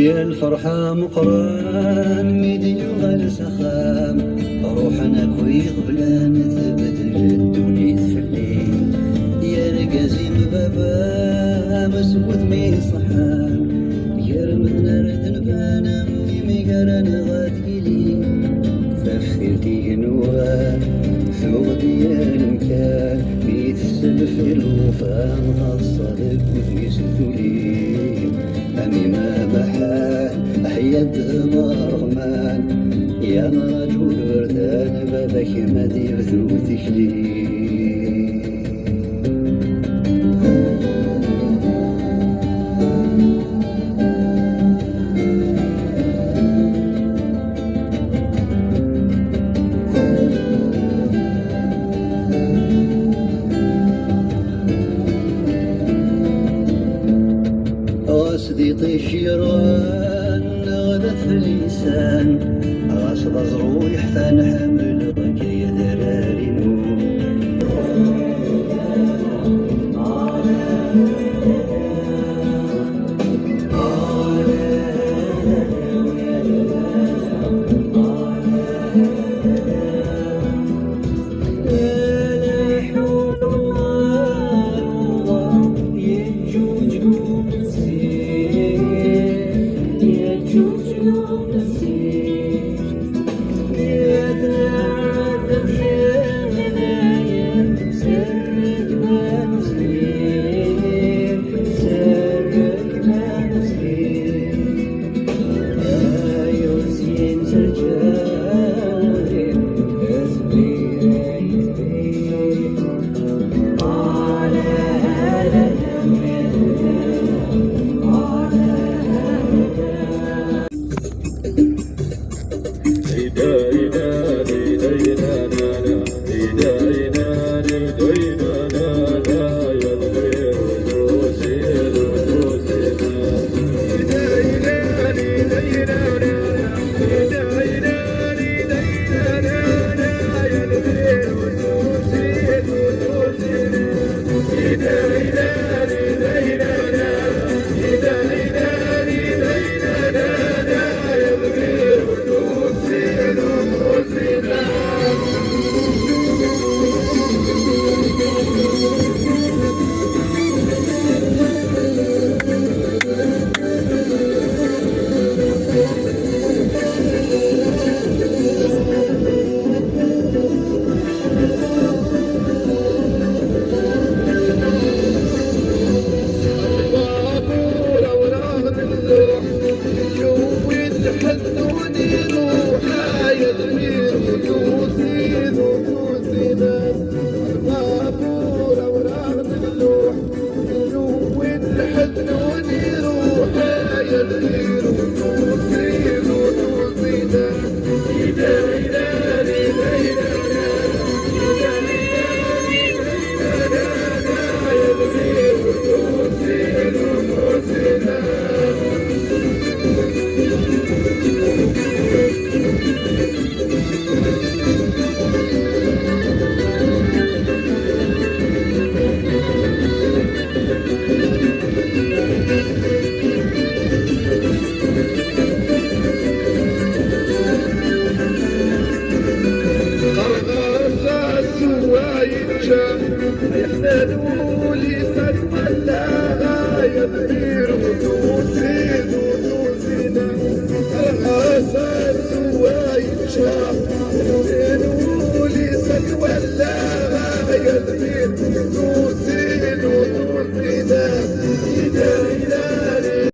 يا الفرحة مقران ميدي غير سخام روحنا كويغ بلا نتبدل الدنيا تفلي يا رقازيم بابا مسود مي صحان يا رمدنا رد نبانا مي قران غاديلي ففيتي نوار فوق ديال مكان ميت السلف الوفا مغصدك وفي سلولي أمي ما بحال أحياد مرغمان يا رجل وردان بابك ما ديبثو تكلي غاسدي طيش يروان غدا في اللسان غاسد ازرو يحفان حمل غكي دراري يحتاجوا لي سلم الله يبني